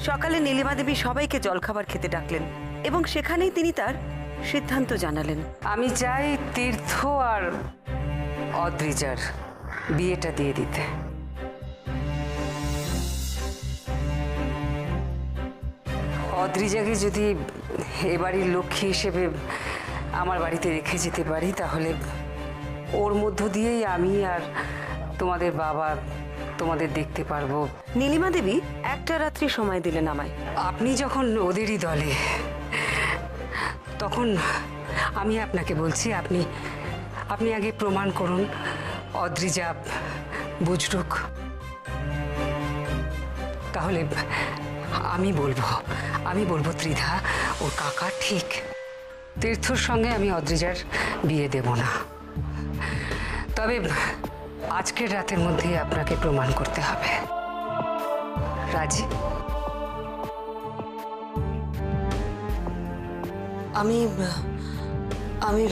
সকালে নীলিমা দেবী সবাইকে জলখাবার খেতে ডাকলেন এবং সেখানেই তিনি তার সিদ্ধান্ত জানালেন। আমি চাই তীর্থ আর অদ্রিজার বিয়েটা দিয়ে দিতে। অদ্রিজাকে যদি এ বাড়ির লক্ষ্মী হিসেবে আমার বাড়িতে রেখে যেতে পারি তাহলে ওর মধ্য দিয়েই আমি আর তোমাদের বাবা তোমাদের দেখতে পারবো। নীলিমা দেবী একটা রাত্রি সময় দিলেন আমায়। আপনি যখন ওদেরই দলে তখন আমি আপনাকে বলছি আপনি আগে প্রমাণ করুন অদ্রিজা বুঝরুক, তাহলে আমি বলবো ত্রিধা ওর কাকা ঠিক। তীর্থর সঙ্গে আমি অদ্রিজার বিয়ে দেব না, তবে আজকের রাতের মধ্যেই আপনাকে প্রমাণ করতে হবে। রাজি? আমি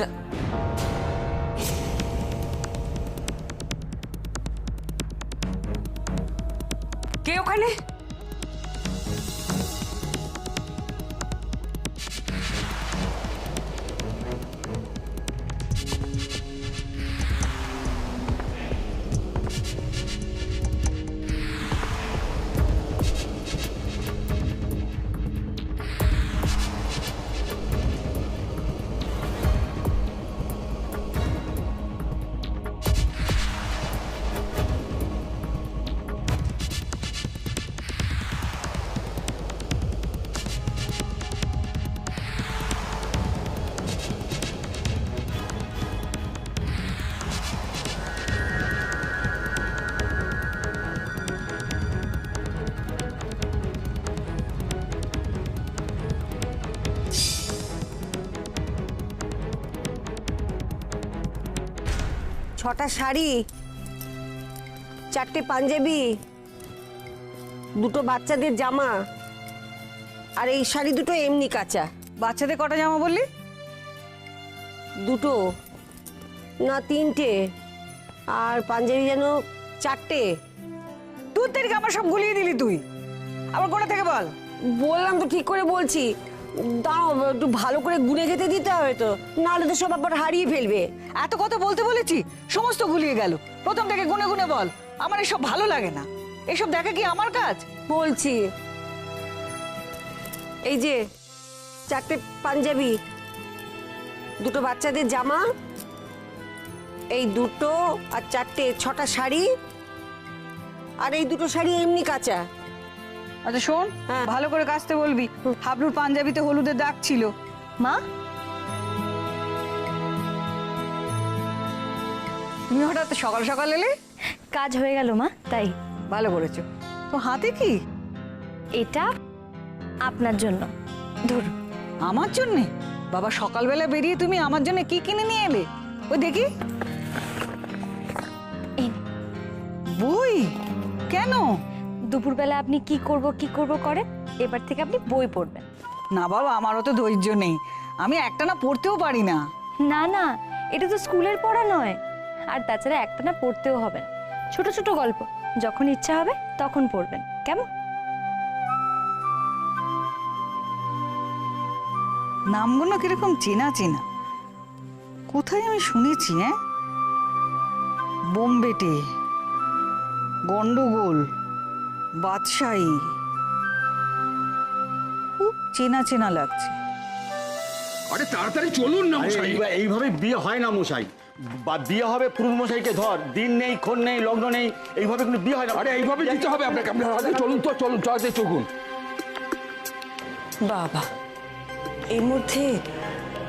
কে ওখানে? ছটা শাড়ি, চারটে পাঞ্জাবি, দুটো বাচ্চাদের জামা, আর এই শাড়ি দুটো এমনি কাঁচা। বাচ্চাদের কটা জামা বললি? দুটো না তিনটে, আর পাঞ্জাবি যেন চারটে। তুই তেরিকে আমার সব গুলিয়ে দিলি তুই। আবার কোথা থেকে বল? বললাম তো ঠিক করে বলছি, দাঁড়াও একটু ভালো করে গুনে যেতে দিতে হবে তো, নাহলে তো সব আবার হারিয়ে ফেলবে। এত কথা বলতে বলেছি, সমস্ত গুলিয়ে গেল। প্রথম থেকে গুনে গুনে বল। আমার এসব ভালো লাগে না, এসব দেখা কি আমার কাজ? বলছি, এই যে চারটে পাঞ্জাবি, দুটো বাচ্চাদের জামা, এই দুটো আর চারটে, ছটা শাড়ি, আর এই দুটো শাড়ি এমনি কাঁচা। আচ্ছা শোন, হ্যাঁ। ভালো করে কাচতে বলবি। হাবলুর পাঞ্জাবিতে হলুদের দাগ ছিল। মা, তুমি হঠাৎ সকাল সকাল এলে? কাজ হয়ে গেল মা, তাই। ভালো করেছো। তো হাতে কি? এটা আপনার জন্য, ধরুন। আমার জন্যে? বাবা, সকালবেলা বেরিয়ে তুমি আমার জন্য কি কিনে নিয়ে এলে? ওই দেখি। এই বই? কেন? দুপুরবেলা আপনি কি করব করেন, এবার থেকে আপনি বই পড়বেন। না বাবা, আমারও তো ধৈর্য নেই, আমি একটানা পড়তেও পারি না। না না, এটা তো স্কুলের পড়া নয়, আর তাছাড়া একটানা পড়তেও হবে না। ছোট ছোট গল্প যখন ইচ্ছা হবে তখন পড়বেন, কেমন? নামগুলো কিরকম চেনা চেনা, কোথায় আমি শুনেছি? বোম্বেটে, গন্ডগোল, বাদশাহী, খুব চেনা চেনা লাগছে। আরে তাড়াতাড়ি চলুন না মশাই। এইভাবে বিয়ে হয় না মশাই। বিয়ে হবে পুরুষ মশাইকে ধর, দিন নেই, ক্ষণ নেই, লগ্ন নেই, এইভাবে কোনো বিয়ে হয় না। আরে এইভাবে দিতে হবে আপনাকে। আপনার চলুন তো, চলুন, চলতে চলুন। বাবা, এর মধ্যে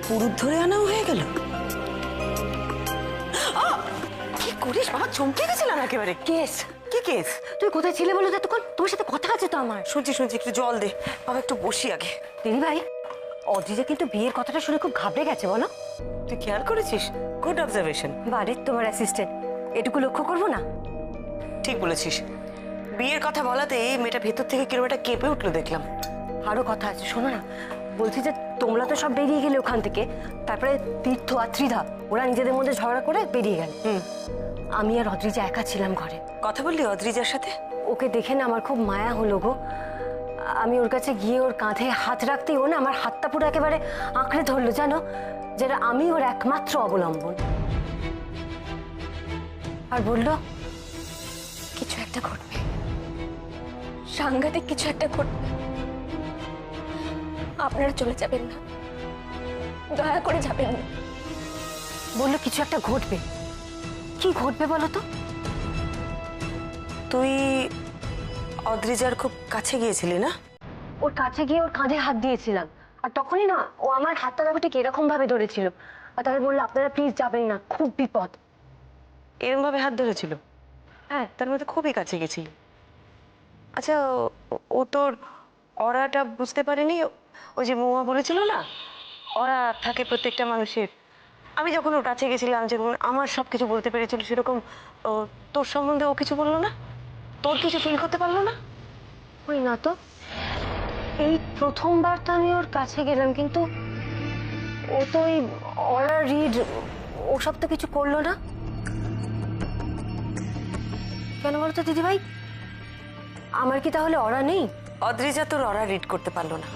পুরুষ ধরে আনাও হয়ে গেল। কি করিস বাবা, চমকে গেছিলাম একেবারে। কেস? কি কেস? তুই কোথায় ছিলে বলো তো এতক্ষণ? তোমার সাথে কথা আছে তো আমার। শুনছি, একটু জল দে বাবা, একটু বসি আগে। দিদি ভাই, অদ্রিজা কিন্তু বিয়ের কথাটা শুনে খুব ঘাবড়ে গেছে, বলো। তুই খেয়াল করেছিস? Good observation. বাড়ি তোমার অ্যাসিস্ট্যান্ট, এটুকু লক্ষ্য করবো না? ঠিক বলেছিস। বিয়ের কথা বলাতে মেয়েটা ভেতর থেকে কিরকম একটা কেঁপে উঠলো দেখলাম। আরো কথা আছে, শোনো না। বলছি যে তোমরা তো সব বেরিয়ে গেলে ওখান থেকে, তারপরে তীর্থ আর ত্রিধা ওরা নিজেদের মধ্যে ঝগড়া করে বেরিয়ে গেল। আমি আর অদ্রিজা একা ছিলাম ঘরে। কথা বললি অদ্রিজার সাথে? ওকে দেখে না আমার খুব মায়া হলো গো। আমি ওর কাছে গিয়ে ওর কাঁধে হাত রাখতেই ও না আমার হাতটা পুরো একেবারে আঁকড়ে ধরলো, জানো, যেটা আমি ওর একমাত্র অবলম্বন। আর বলল কিছু একটা ঘটবে, সাংঘাতিক কিছু একটা ঘটবে, আপনারা চলে যাবেন না, দয়া করে যাবেন না। বললো কিছু একটা ঘটবে। কি ঘটবে বলো তো? তুই অদ্রিজার খুব কাছে গিয়েছিলি না? ওর কাছে গিয়ে ওর কাঁধে হাত দিয়েছিলাম, আর তখনই না ও আমার হাতটা আমাকে ঠিক এরকম ভাবে ধরেছিল, আর তারপর বললো আপনারা প্লিজ যাবেন না, খুব বিপদ। এরম ভাবে হাত ধরেছিল? হ্যাঁ, তার মধ্যে খুবই কাছে গেছি। আচ্ছা, ও তোর অরাটা বুঝতে পারেনি? ওই যে মৌয়া বলেছিল না, অরা থাকে প্রত্যেকটা মানুষের। আমি যখন ওর কাছে গেছিলাম, যেমন আমার সব কিছু বলতে পেরেছিল, সেরকম তোর সম্বন্ধে ও কিছু বললো না? তোর কিছু ফিল করতে পারলো না? ওই না তো, এই প্রথমবার তো আমি ওর কাছে গেলাম, কিন্তু ও তো ওই অরা রিড ওসব তো কিছু করলো না। কেন বলতো দিদিভাই, আমার কি তাহলে অরা নেই? অদ্রিজা তোর অরা রিড করতে পারলো না,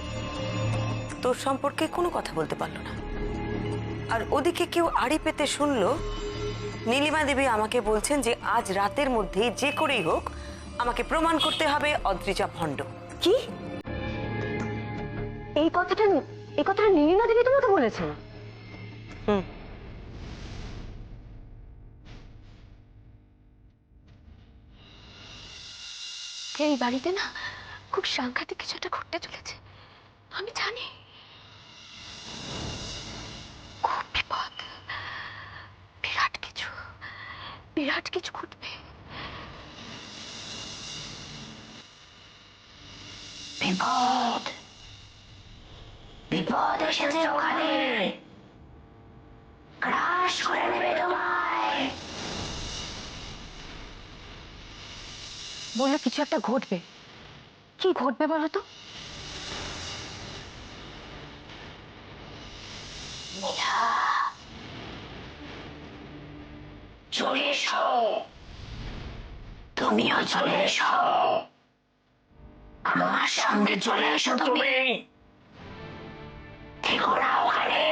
তোর সম্পর্কে কোনো কথা বলতে পারলো না। আর ওদিকে কেউ আড়ি পেতে শুনলো নীলিমা দেবী আমাকে বলছেন যে আজ রাতের মধ্যেই যে করেই হোক আমাকে প্রমাণ করতে হবে অদ্রিজা ভণ্ড। কি? এই কথাটা নীলিমা দেবী তোমাকে বলেছেন? হুম। এই বাড়িতে না খুব সাংঘাতিক কিছু একটা ঘটতে চলেছে, আমি জানি। খুব বিপদ, বিরাট কিছু ঘটবে। বিপদ এসেছে ওখানে, গ্রাস করে নেবে তোমায়। বললো কিছু একটা ঘটবে। কি ঘটবে বলো তো? চলে এসো, তুমিও চলে এসো, আমার সঙ্গে চলে এসো। তুমি থেকো না ওখানে,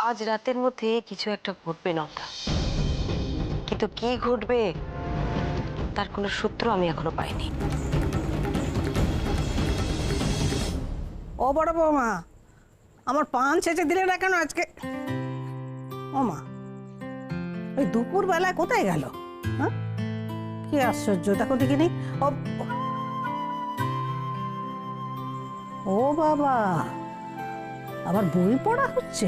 আজ রাতের মধ্যে কিছু একটা ঘটবে নন্দা, কিন্তু কি ঘটবে তার কোনো সূত্র আমি এখনো পাইনি। ও বড় বৌমা, আমার পান ছেঁচে দিলে না কেন আজকে? ও মা, ওই দুপুর বেলায় কোথায় গেল? হ্যাঁ, কি আশ্চর্য, দেখো দেখিনি। ও বাবা, আবার বই পড়া হচ্ছে?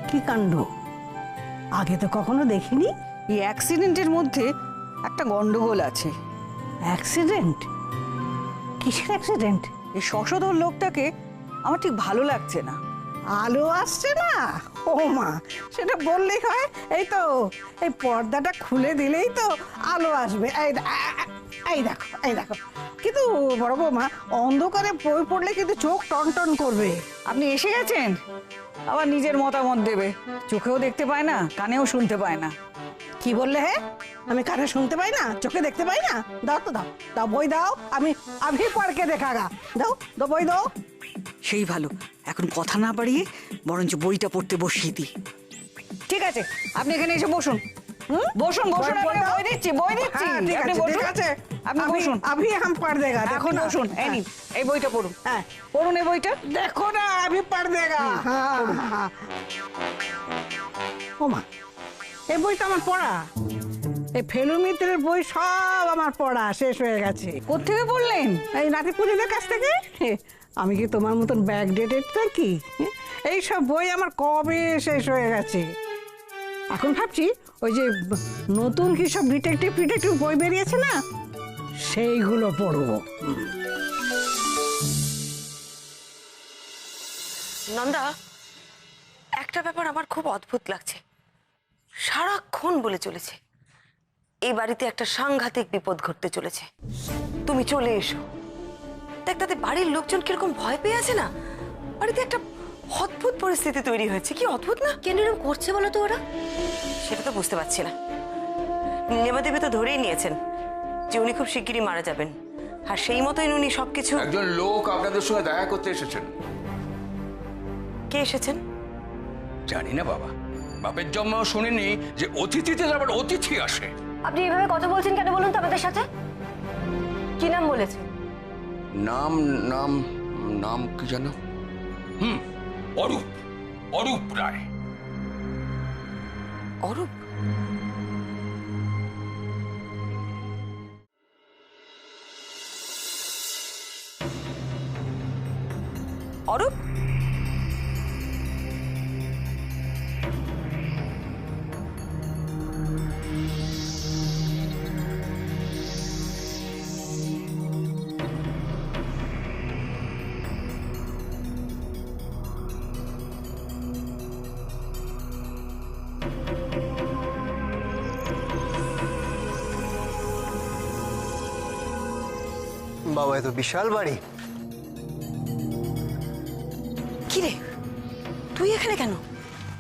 কি কাণ্ড, আগে তো কখনো দেখিনি। এই অ্যাক্সিডেন্টের মধ্যে একটা গন্ডগোল আছে। অ্যাক্সিডেন্ট? কিসের অ্যাক্সিডেন্ট? এই শশধর লোকটাকে আমার ঠিক ভালো লাগছে না। আলো আসছে না? ও মা, সেটা বললেই হয়। এই তো, এই পর্দাটা খুলে দিলেই তো আলো আসবে। এই দেখো। কিন্তু বড় বৌমা, অন্ধকারে বই পড়লে কিন্তু চোখ টনটন করবে। আপনি এসে গেছেন, আবার নিজের মতামত দেবে। চোখেও দেখতে পায় না, কানেও শুনতে পায় না। কি বললে? হে, আমি কানে শুনতে পাই না, চোখে দেখতে পাই না? দাও তো, দাও বই দাও, আমি পড়কে দেখাগা। দাও বই দাও। সেই ভালো, এখন কথা না বাড়িয়ে বরঞ্চ বইটা পড়তে বসিয়ে দিই। ঠিক আছে, আপনি এখানে এসে বসুন। বসুন, আপনাকে বই দিচ্ছি। হ্যাঁ, ঠিক আপনি আছে, বসুন। ঠিক আছে। আপনি বসুন। আমি হাম পড় দেগা, দেখো এখন না। বসুন, এই নিন, এই বইটা পড়ুন। হ্যাঁ, পড়ুন এই বইটা। দেখো না, আমি পড় দেগা। হ্যাঁ। ও মা, এই বইটা আমার পড়া। এই ফেলু মিত্রের বই সব আমার পড়া শেষ হয়ে গেছে। কোত্থেকে পড়লেন? এই নাতি পুজোদের কাছ থেকে। আমি কি তোমার মতন ব্যাক ডেটেড নাকি? এই সব বই আমার কবে শেষ হয়ে গেছে। এখন ভাবছি ওই যে নতুন কি সব ডিটেকটিভ বই বেরিয়েছে না, সেইগুলো পড়বো। নন্দা, একটা ব্যাপার আমার খুব অদ্ভুত লাগছে, সারাক্ষণ বলে চলেছে এই বাড়িতে একটা সাংঘাতিক বিপদ ঘটতে চলেছে, তুমি চলে এসো, দেখ তাতে বাড়ির লোকজন কিরকম ভয় পেয়ে আছে না, বাড়িতে একটা অদ্ভুত পরিস্থিতি তৈরি হয়েছে। কি অদ্ভুত না? কেন এরকম করছে বলো তো ওরা? সেটা তো বুঝতে পারছি না। নীলিমা দেবী তো ধরেই নিয়েছেন যে উনি খুব শিগগিরই মারা যাবেন, আর সেই মতোই উনি সবকিছু। একজন লোক আপনাদের সঙ্গে দেখা করতে এসেছেন। কে এসেছেন? জানি না বাবা, বাপের জন্ম শুনিনি যে অতিথিতে আবার অতিথি আসে। আপনি এভাবে কথা বলছেন কেন বলুন তো আমাদের সাথে? কি নাম বলেছে? নাম নাম নাম কি জানো? অরূপ, অরূপ রায়। অরূপ? অরূপ? বাবা, এত বিশাল বাড়ি। কি রে, তুই এখানে কেন?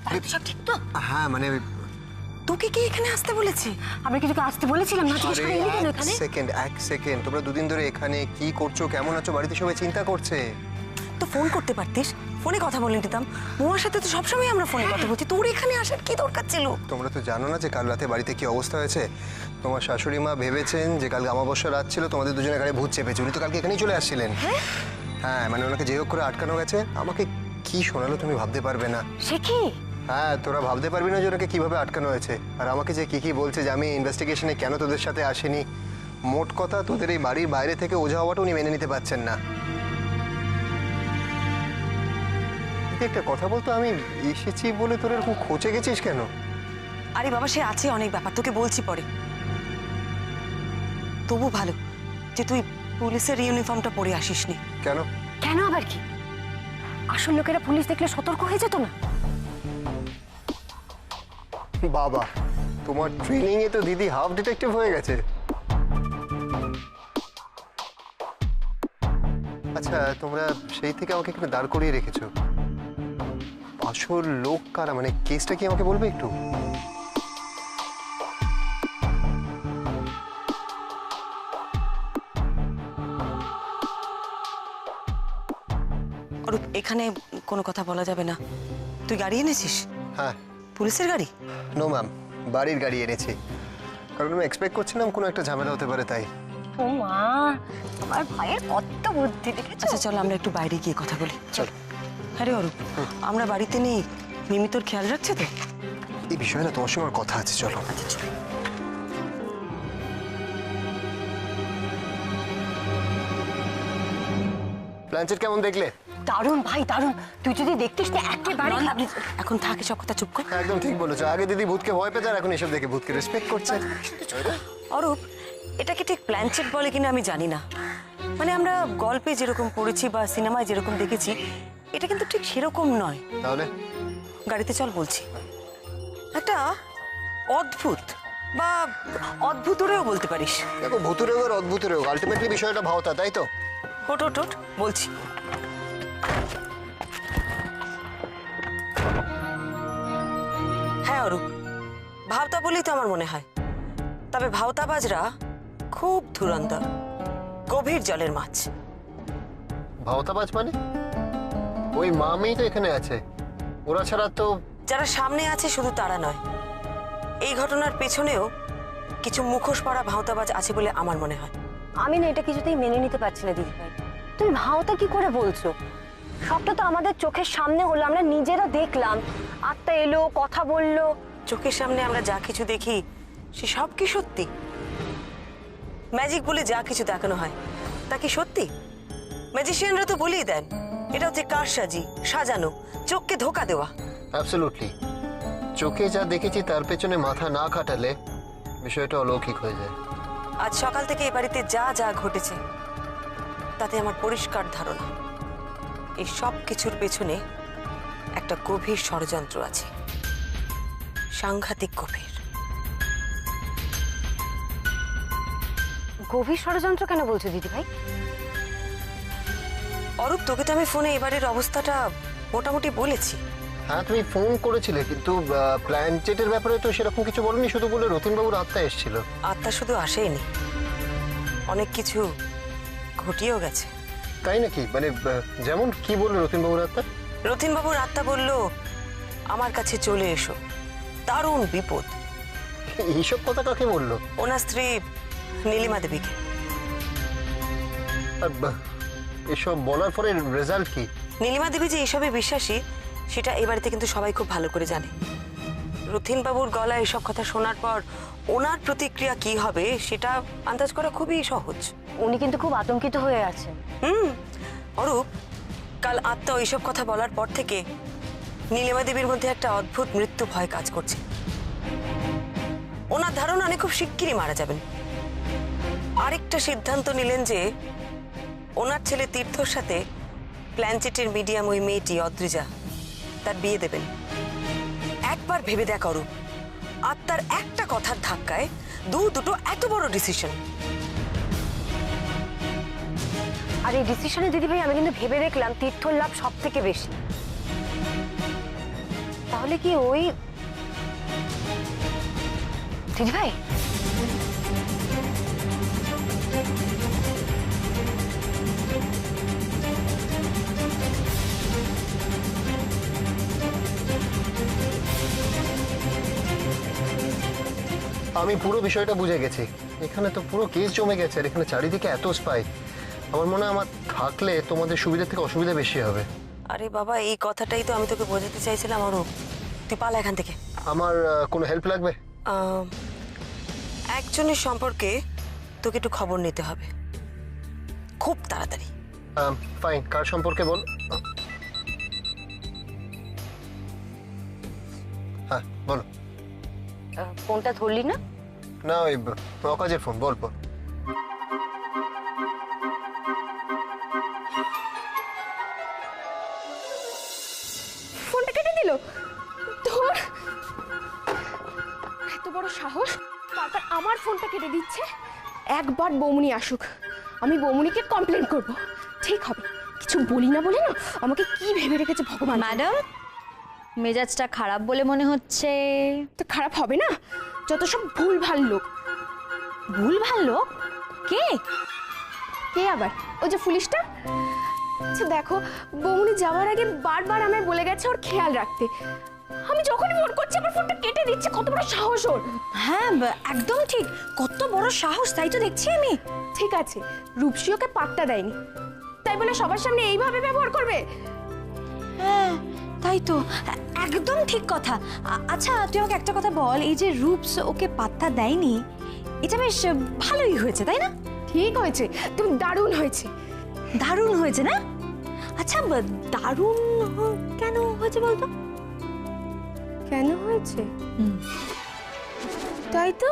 বাড়িতে সব ঠিক তো? হ্যাঁ মানে তোকে কি এখানে আসতে বলেছে? আমরা কি তোকে আসতে বলেছিলাম না? জিজ্ঞেস করে এলি কেন এখানে? এক সেকেন্ড, তোমরা দুদিন ধরে এখানে কি করছো, কেমন আছো, বাড়িতে সবাই চিন্তা করছে। তো ফোন করতে পারতিস, ফোনে কথা বলে নিতাম। মোয়ার সাথে তো সবসময় আমরা ফোনে কথা বলছি, তোর এখানে আসার কি দরকার ছিল? তোমরা তো জানো না যে কাল রাতে বাড়িতে কি অবস্থা হয়েছে। তোমার শাশুড়ি মা ভেবেছেন যে কাল অমাবস্যা রাত ছিল, তোমাদের দুজনের গাড়ি ভূত চেপেছে। উনি তো কালকে এখানেই চলে আসছিলেন। হ্যাঁ মানে ওনাকে যে হোক করে আটকানো গেছে। আমাকে কি শোনালো তুমি ভাবতে পারবে না। সে কি? হ্যাঁ, তোরা ভাবতে পারবি না যে ওনাকে কিভাবে আটকানো হয়েছে। আর আমাকে যে কি বলছে যে আমি ইনভেস্টিগেশনে কেন তোদের সাথে আসিনি। মোট কথা, তোদের এই বাড়ির বাইরে থেকে ওঝা হওয়াটা উনি মেনে নিতে পারছেন না। একটা কথা বলতো, আমি এসেছি বলে তোর এরকম খোঁচে গেছিস কেন? আরে বাবা, সে আছে অনেক ব্যাপার, তোকে বলছি পরে। তবু ভালো যে তুই পুলিশের ইউনিফর্মটা পরে আসিসনি। কেন? কেন আবার কি? আসল লোকেরা পুলিশ দেখলে সতর্ক হয়ে যেত না? বাবা, তোমার ট্রেনিং এ তো দিদি হাফ ডিটেকটিভ হয়ে গেছে। আচ্ছা, তোমরা সেই থেকে আমাকে এখানে দাঁড় করিয়ে রেখেছো। আসল লোক কারা, মানে কেসটা কি আমাকে বলবে একটু? অরূপ, এখানে কোনো কথা বলা যাবে না। তুই গাড়ি এনেছিস? হ্যাঁ। পুলিশের গাড়ি? নো ম্যাম, বাড়ির গাড়ি এনেছি। কারণ আমি এক্সপেক্ট করছিলাম কোনো একটা ঝামেলা হতে পারে, তাই। ও মা, আমার ভাইয়ের কত বুদ্ধি দেখেছো? আচ্ছা চল আমরা একটু বাইরে গিয়ে কথা বলি। চল। আরে অরূপ, আমরা বাড়িতে নেই, মিমি তোর খেয়াল রাখছে তো? এই বিষয়ে না তোমার সঙ্গে আমার কথা আছে, চলো। আচ্ছা চল। প্ল্যানচেট কেমন দেখলে? দারুণ ভাই, দারুণ। তুই যদি দেখতিস না একেবারে। এখন থাকে সব কথা চুপ কর। একদম ঠিক বলেছো। আগে দিদি ভূতকে ভয় পেত, আর এখন এসব দেখে ভূতকে রেসপেক্ট করছে। অরূপ, এটাকে ঠিক প্ল্যানচেট বলে কিনা আমি জানি না। মানে আমরা গল্পে যেরকম পড়েছি বা সিনেমায় যেরকম দেখেছি, এটা কিন্তু ঠিক সেরকম নয়। তাহলে গাড়িতে চল বলছি। একটা অদ্ভুত বা অদ্ভুতরেও বলতে পারিস। দেখো, ভূতুরে হোক আর অদ্ভুতের হোক, আলটিমেটলি বিষয়টা ভাওতা, তাই তো? ওট ওট ওট বলছি। হ্যাঁ অরূপ, ভাওতা বলেই তো আমার মনে হয়। তবে ভাওতাবাজরা খুব ধুরন্ধর, গভীর জলের মাছ। ভাওতাবাজ মানে? ওই মামেই তো এখানে আছে, ওরা ছাড়া তো। যারা সামনে আছে শুধু তারা নয়, এই ঘটনার পেছনেও কিছু মুখোশ পরা ভাওতাবাজ আছে বলে আমার মনে হয়। আমি না এটা কিছুতেই মেনে নিতে পারছি না দিদি ভাই। তুমি ভাওতা কি করে বলছো? সবটা তো আমাদের চোখের সামনে হলো, আমরা নিজেরা দেখলাম। আত্মা এলো, কথা বললো। চোখের সামনে আমরা যা কিছু দেখি সে সব কি সত্যি? ম্যাজিক বলে যা কিছু দেখানো হয় তা কি সত্যি? ম্যাজিশিয়ানরা তো বলেই দেন এটা হচ্ছে কারসাজি, সাজানো, চোখকে ধোকা দেওয়া। অ্যাবসলিউটলি। চোখে যা দেখেছি তার পেছনে মাথা না খাটালে বিষয়টা অলৌকিক হয়ে যায়। আজ সকাল থেকে এ বাড়িতে যা যা ঘটেছে তাতে আমার পরিষ্কার ধারণা এই সব কিছুর পেছনে একটা গভীর ষড়যন্ত্র আছে, সাংঘাতিক গভীর। গভীর ষড়যন্ত্র কেন বলছো দিদি ভাই? অরূপ, তোকে তো আমি ফোনে এবারের অবস্থাটা মোটামুটি বলেছি। হ্যাঁ তুমি ফোন করেছিলে, কিন্তু প্ল্যান চেটের ব্যাপারে তো সেরকম কিছু বলনি, শুধু বলে রতিনবাবুর আত্মা এসেছিল। আত্মা শুধু আসেইনি, অনেক কিছু ঘটিয়েও গেছে। তাই নাকি? মানে যেমন কি বললো রতিনবাবুর আত্মা? রতিনবাবুর আত্মা বলল, আমার কাছে চলে এসো, দারুণ বিপদ। এইসব কথা কাকে বললো? ওনার স্ত্রী নীলিমা দেবীকে। আর এসব বলার পরে রেজাল্ট কি? নীলিমা দেবী যে এসবে বিশ্বাসী সেটা এই বাড়িতে কিন্তু সবাই খুব ভালো করে জানে। রতিনবাবুর গলায় এসব কথা শোনার পর ওনার প্রতিক্রিয়া কি হবে সেটা আন্দাজ করা খুবই সহজ। উনি কিন্তু খুব আতঙ্কিত হয়ে আছেন। অরূপ, কাল আত্মা এইসব কথা বলার পর থেকে নীলিমা দেবীর মধ্যে একটা অদ্ভুত মৃত্যু ভয় কাজ করছে। ওনার ধারণা উনি খুব শিগগিরই মারা যাবেন। আরেকটা সিদ্ধান্ত নিলেন যে ওনার ছেলে তীর্থর সাথে প্ল্যানচেটের মিডিয়াম ওই মেয়েটি অদ্রিজা, তার বিয়ে দেবেন। একবার ভেবে দেখ অরূপ, আত্মার একটা কথার ধাক্কায় দুটো এত বড় ডিসিশন। আর এই ডিসিশনে দিদিভাই আমি কিন্তু ভেবে দেখলাম তীর্থর লাভ সব থেকে বেশি। তাহলে কি ওই দিদিভাই আমি পুরো বিষয়টা বুঝে গেছি। এখানে তো পুরো কেস জমে গেছে, আর এখানে চারিদিকে এত স্পাই। আমার মনে হয় আমার থাকলে তোমাদের সুবিধা থেকে অসুবিধা বেশি হবে। আরে বাবা, এই কথাটাই তো আমি তোকে বোঝাতে চাইছিলাম অরূপ। তুই পালা এখান থেকে। আমার কোনো হেল্প লাগবে? একজনের সম্পর্কে তোকে একটু খবর নিতে হবে খুব তাড়াতাড়ি। ফাইন, কার সম্পর্কে বল? হ্যাঁ বলো। ফোনটা ধরলি না? না, ওই প্রকাশের ফোন। বল বল। ফোনটা কেটে দিল। ধর, এত বড় সাহস, তারপর আমার ফোনটা কেটে দিচ্ছে। একবার বৌমনি আসুক, আমি বৌমনিকে কমপ্লেন করব। ঠিক হবে, কিছু বলি না বলে না আমাকে কি ভেবে রেখেছে ভগবান। ম্যাডাম, মেজাজটা খারাপ বলে মনে হচ্ছে। তো খারাপ হবে না, যত সব ভুলভাল লোক। ভুলভাল লোক? কে? কে আবার? ওই যে পুলিশটা। আচ্ছা দেখো, বৌমনি যাওয়ার আগে বারবার আমায় বলে গেছে ওর খেয়াল রাখতে। আমি যখনই ফোন করছি আমার ফোনটা কেটে দিচ্ছে। কত বড় সাহস ওর! হ্যাঁ, একদম ঠিক, কত বড় সাহস, তাই তো দেখছি আমি। ঠিক আছে, রূপসী ওকে পাত্তা দেয়নি, তাই বলে সবার সামনে এইভাবে ব্যবহার করবে? হ্যাঁ তাই তো, একদম ঠিক কথা। আচ্ছা তুই আমাকে একটা কথা বল, এই যে রূপস ওকে পাত্তা দেয়নি, এটা বেশ ভালোই হয়েছে তাই না? ঠিক হয়েছে, তুমি দারুণ হয়েছে। দারুণ হয়েছে না? আচ্ছা দারুণ কেন হয়েছে বলতো? কেন হয়েছে? তাই তো,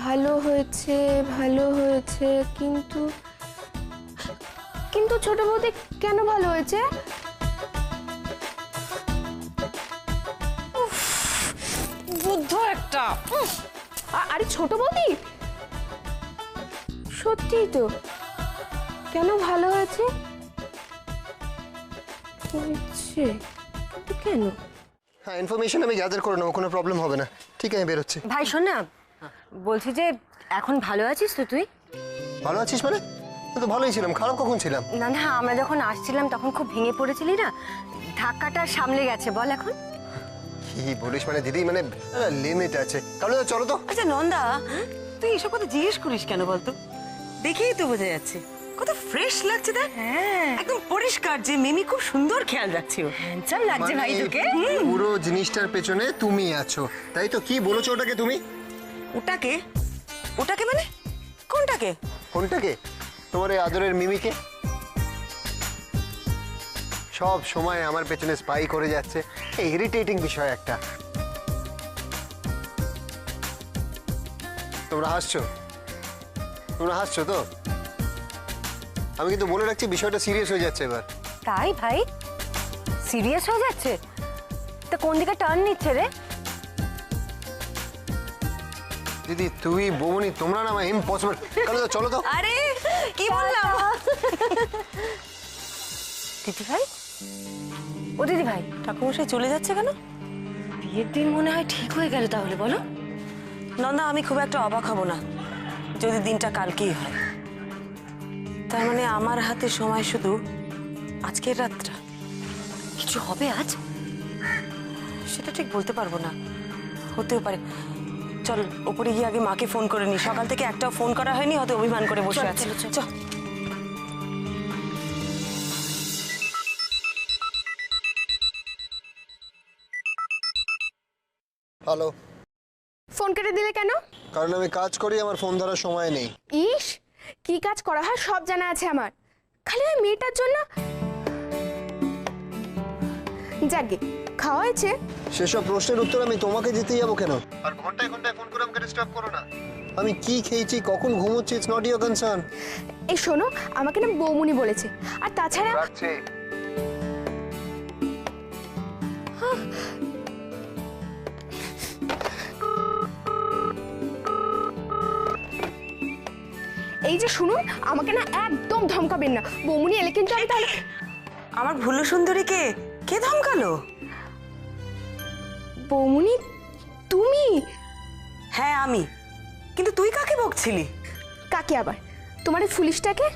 ভালো হয়েছে ভালো হয়েছে, কিন্তু কিন্তু ছোট বৌদি কেন ভালো হয়েছে? বুদ্ধ একটা। আরে ছোট বৌদি, সত্যিই তো, কেন ভালো হয়েছে? হয়েছে কিন্তু কেন? হ্যাঁ, ইনফরমেশন আমি গ্যাদার করে নেবো, কোনো প্রবলেম হবে না। ঠিক আছে, আমি বেরোচ্ছি। ভাই শোন না, বলছি যে এখন ভালো আছিস তো তুই? ভালো আছিস মানে? আমি তো ভালোই ছিলাম, খারাপ কখন ছিলাম? না না, আমরা যখন আসছিলাম তখন খুব ভেঙে পড়েছিলি না, ধাক্কাটা সামলে গেছে বল এখন? কি বলিস মানে দিদি, মানে লিমিট আছে। তাহলে চলো তো। আচ্ছা নন্দা, তুই এসব কথা জিজ্ঞেস করিস কেন বলতো? দেখেই তো বোঝা যাচ্ছে কত ফ্রেশ লাগছে। দেখ, একদম পরিষ্কার, যে মিমি খুব সুন্দর খেয়াল রাখছে। ও হ্যান্ডসাম লাগছে ভাই তোকে। পুরো জিনিসটার পেছনে তুমি আছো, তাই তো? কি বলেছো ওটাকে তুমি? ওটাকে? ওটাকে মানে কোনটাকে? কোনটাকে? তোমার এই আদরের মিমিকে। সব সময় আমার পেছনে স্পাই করে যাচ্ছে, এই ইরিটেটিং বিষয় একটা। তোমরা হাসছো? তোমরা হাসছো তো? আমি কিন্তু বলে রাখছি, বিষয়টা সিরিয়াস হয়ে যাচ্ছে এবার। তাই ভাই, সিরিয়াস হয়ে যাচ্ছে? তা কোন দিকে টার্ন নিচ্ছে রে? দিদি, তুই বৌমনি, তোমরা না আমার ইম্পসিবল। চলো তো। আরে কি বললাম? দিদি ভাই, ও দিদি ভাই, ঠাকুরমশাই চলে যাচ্ছে কেন? বিয়ের দিন মনে হয় ঠিক হয়ে গেল তাহলে, বলো? নন্দা, আমি খুব একটা অবাক হব না যদি দিনটা কালকেই হয়। তার মানে আমার হাতে সময় শুধু আজকের রাতটা। কিছু হবে আজ? সেটা ঠিক বলতে পারবো না, হতেও পারে। চল ওপরে গিয়ে আগে মাকে ফোন করে নি, সকাল থেকে একটাও ফোন করা হয়নি, হয়তো অভিমান করে বসে আছে। চল। হ্যালো। ফোন কেটে দিলে কেন? কারণ আমি কাজ করি, আমার ফোন ধরার সময় নেই। ইস, কি কাজ করা হয় সব জানা আছে আমার, খালি ওই মেয়েটার জন্য। যাকে খাওয়া হয়েছে? সেসব প্রশ্নের উত্তর আমি তোমাকে দিতে যাবো কেন? আর ঘন্টায় ঘন্টায় ফোন করে আমাকে ডিস্টার্ব করো না। আমি কি খেয়েছি, কখন ঘুমোচ্ছি, ইটস নট ইওর কনসার্ন। এই শোনো, আমাকে না বৌমুনি বলেছে, আর তাছাড়া এই যে শুনুন, আমাকে না একদম ধমকাবেন না। বৌমুনি এলে কিন্তু আমি তাহলে। আমার ভুলু সুন্দরীকে কে ধমকালো? বৌমুনি তুমি? হ্যাঁ আমি, কিন্তু তুই কাকে বকছিলি? কাকে আবার? তোমার এই ফুলিশটাকে?